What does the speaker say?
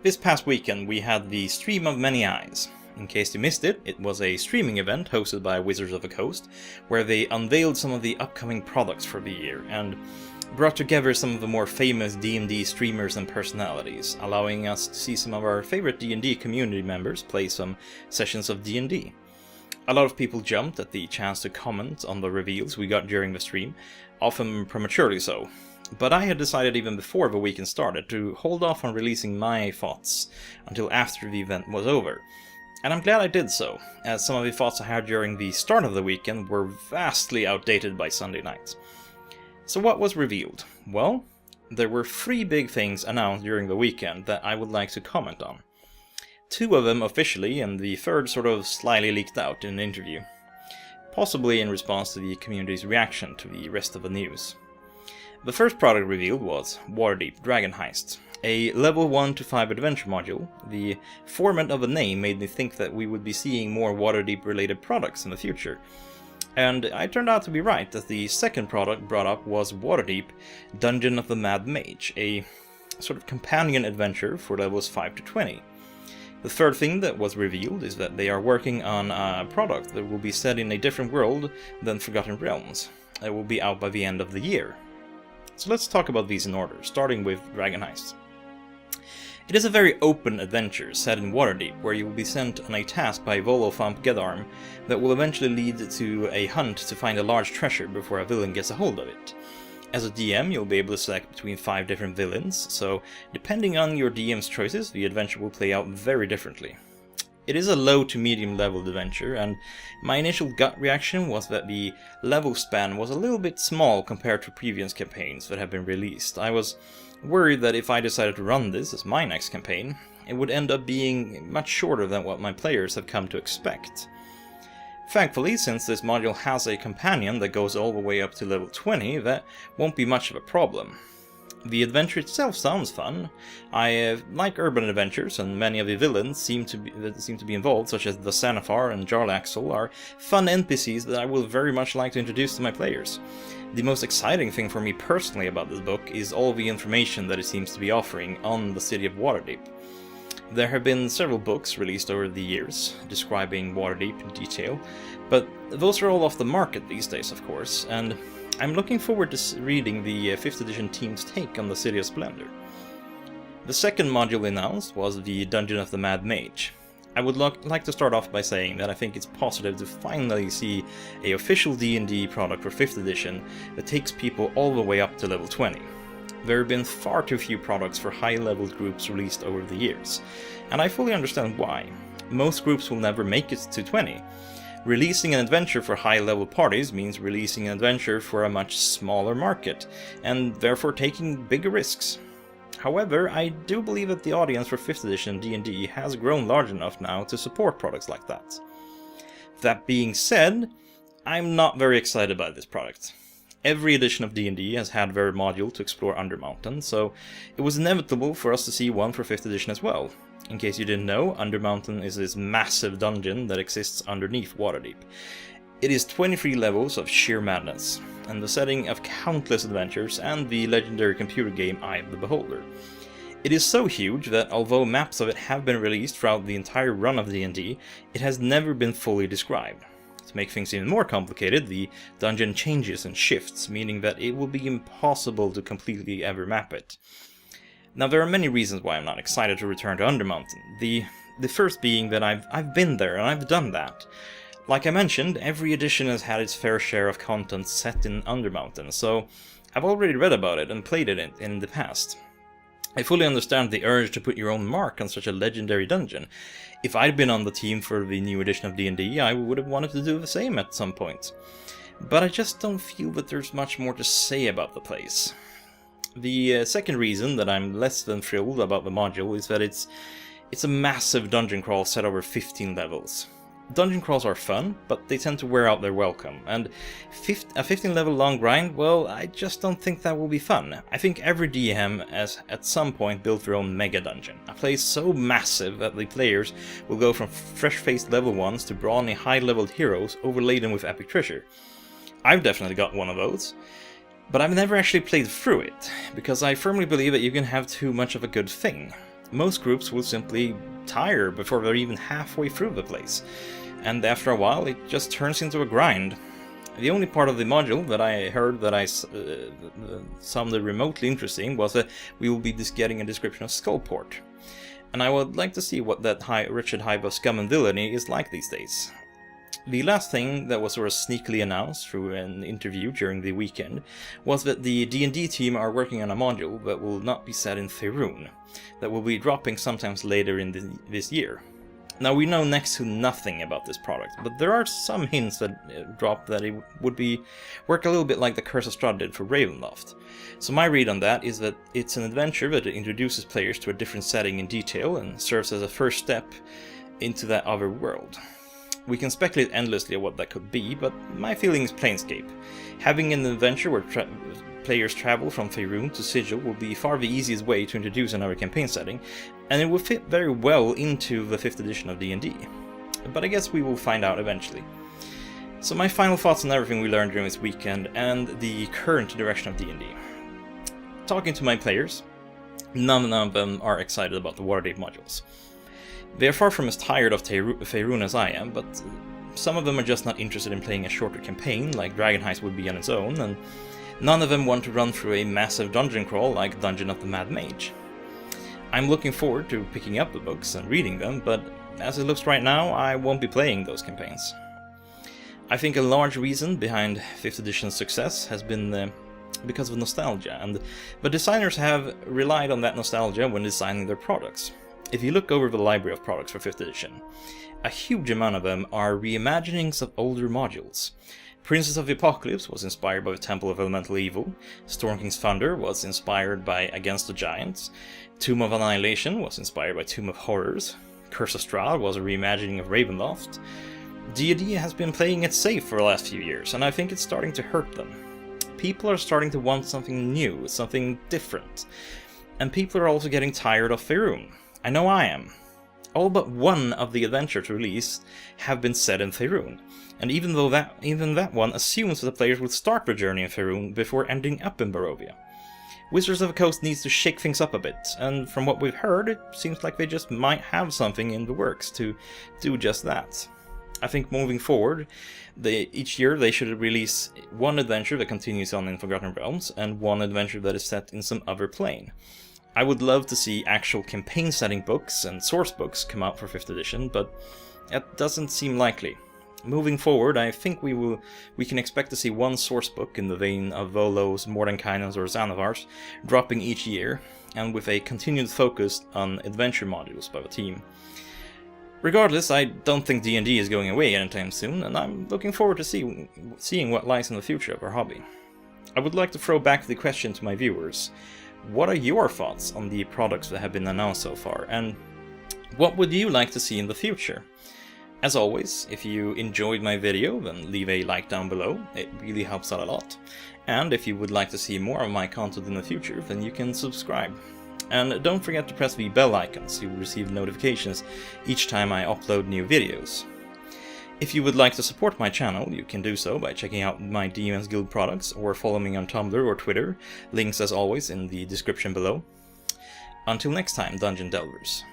This past weekend we had the Stream of Many Eyes. In case you missed it, it was a streaming event hosted by Wizards of the Coast, where they unveiled some of the upcoming products for the year, and brought together some of the more famous D&D streamers and personalities, allowing us to see some of our favorite D&D community members play some sessions of D&D. A lot of people jumped at the chance to comment on the reveals we got during the stream, often prematurely so. But I had decided even before the weekend started to hold off on releasing my thoughts until after the event was over. And I'm glad I did so, as some of the thoughts I had during the start of the weekend were vastly outdated by Sunday night. So what was revealed? Well, there were 3 big things announced during the weekend that I would like to comment on. 2 of them officially, and the third sort of slyly leaked out in an interview. Possibly in response to the community's reaction to the rest of the news. The first product revealed was Waterdeep Dragon Heist, a level 1 to 5 adventure module. The format of the name made me think that we would be seeing more Waterdeep related products in the future. And I turned out to be right, as the second product brought up was Waterdeep Dungeon of the Mad Mage, a sort of companion adventure for levels 5 to 20. The third thing that was revealed is that they are working on a product that will be set in a different world than Forgotten Realms. It will be out by the end of the year. So let's talk about these in order, starting with Dragon Heist. It is a very open adventure set in Waterdeep, where you will be sent on a task by Volofamp Gedarm that will eventually lead to a hunt to find a large treasure before a villain gets a hold of it. As a DM, you'll be able to select between 5 different villains, so depending on your DM's choices, the adventure will play out very differently. It is a low to medium level adventure, and my initial gut reaction was that the level span was a little bit small compared to previous campaigns that have been released. I was worried that if I decided to run this as my next campaign, it would end up being much shorter than what my players have come to expect. Thankfully, since this module has a companion that goes all the way up to level 20, that won't be much of a problem. The adventure itself sounds fun. I like urban adventures, and many of the villains that seem to be involved, such as the Sanafar and Jarlaxle, are fun NPCs that I will very much like to introduce to my players. The most exciting thing for me personally about this book is all the information that it seems to be offering on the city of Waterdeep. There have been several books released over the years describing Waterdeep in detail, but those are all off the market these days, of course, and I'm looking forward to reading the 5th edition team's take on the City of Splendor. The second module announced was the Dungeon of the Mad Mage. I would like to start off by saying that I think it's positive to finally see an official D&D product for 5th edition that takes people all the way up to level 20. There have been far too few products for high-level groups released over the years, and I fully understand why. Most groups will never make it to 20. Releasing an adventure for high-level parties means releasing an adventure for a much smaller market, and therefore taking bigger risks. However, I do believe that the audience for 5th edition D&D has grown large enough now to support products like that. That being said, I'm not very excited by this product. Every edition of D&D has had their module to explore Undermountain, so it was inevitable for us to see one for 5th edition as well. In case you didn't know, Undermountain is this massive dungeon that exists underneath Waterdeep. It is 23 levels of sheer madness, and the setting of countless adventures and the legendary computer game Eye of the Beholder. It is so huge that although maps of it have been released throughout the entire run of D&D, it has never been fully described. To make things even more complicated, the dungeon changes and shifts, meaning that it will be impossible to completely ever map it. Now, there are many reasons why I'm not excited to return to Undermountain. The first being that I've been there and I've done that. Like I mentioned, every edition has had its fair share of content set in Undermountain, so I've already read about it and played it in the past. I fully understand the urge to put your own mark on such a legendary dungeon. If I'd been on the team for the new edition of D&D, I would have wanted to do the same at some point. But I just don't feel that there's much more to say about the place. The second reason that I'm less than thrilled about the module is that it's a massive dungeon crawl set over 15 levels. Dungeon crawls are fun, but they tend to wear out their welcome, and a 15 level long grind, well, I just don't think that will be fun. I think every DM has at some point built their own mega dungeon, a place so massive that the players will go from fresh-faced level 1s to brawny high-leveled heroes overladen with epic treasure. I've definitely got one of those, but I've never actually played through it, because I firmly believe that you can have too much of a good thing. Most groups will simply tire before they're even halfway through the place, and after a while it just turns into a grind. The only part of the module that I heard that I sounded remotely interesting was that we will be getting a description of Skullport. And I would like to see what that wretched hive of scum and villainy is like these days. The last thing that was sort of sneakily announced through an interview during the weekend was that the D&D team are working on a module that will not be set in Faerun, that will be dropping sometimes later in this year. Now, we know next to nothing about this product, but there are some hints that drop that it would work a little bit like the Curse of Strahd did for Ravenloft. So my read on that is that it's an adventure that introduces players to a different setting in detail and serves as a first step into that other world. We can speculate endlessly on what that could be, but my feeling is Planescape. Having an adventure where players travel from Faerun to Sigil will be far the easiest way to introduce another campaign setting, and it will fit very well into the 5th edition of D&D. But I guess we will find out eventually. So my final thoughts on everything we learned during this weekend and the current direction of D&D. Talking to my players, none of them are excited about the Waterdeep modules. They are far from as tired of Faerun as I am, but some of them are just not interested in playing a shorter campaign like Dragon Heist would be on its own, and none of them want to run through a massive dungeon crawl like Dungeon of the Mad Mage. I'm looking forward to picking up the books and reading them, but as it looks right now, I won't be playing those campaigns. I think a large reason behind 5th edition's success has been because of nostalgia, and the designers have relied on that nostalgia when designing their products. If you look over the library of products for 5th edition, a huge amount of them are reimaginings of older modules. Princess of the Apocalypse was inspired by the Temple of Elemental Evil, Storm King's Thunder was inspired by Against the Giants, Tomb of Annihilation was inspired by Tomb of Horrors, Curse of Strahd was a reimagining of Ravenloft. D&D has been playing it safe for the last few years, and I think it's starting to hurt them. People are starting to want something new, something different. And people are also getting tired of Faerun. I know I am. All but one of the adventures released have been set in Faerun, and even that one assumes that the players will start their journey in Faerun before ending up in Barovia. Wizards of the Coast needs to shake things up a bit, and from what we've heard, it seems like they just might have something in the works to do just that. I think moving forward, each year they should release one adventure that continues on in Forgotten Realms, and one adventure that is set in some other plane. I would love to see actual campaign setting books and source books come out for 5th edition, but that doesn't seem likely. Moving forward, I think we can expect to see one source book in the vein of Volo's, Mordenkainen's or Xanavar's dropping each year, and with a continued focus on adventure modules by the team. Regardless, I don't think D&D is going away anytime soon, and I'm looking forward to seeing what lies in the future of our hobby. I would like to throw back the question to my viewers. What are your thoughts on the products that have been announced so far, and what would you like to see in the future? As always, if you enjoyed my video, then leave a like down below, it really helps out a lot. And if you would like to see more of my content in the future, then you can subscribe. And don't forget to press the bell icon so you will receive notifications each time I upload new videos. If you would like to support my channel, you can do so by checking out my Demons Guild products or follow me on Tumblr or Twitter, links as always in the description below. Until next time, Dungeon Delvers.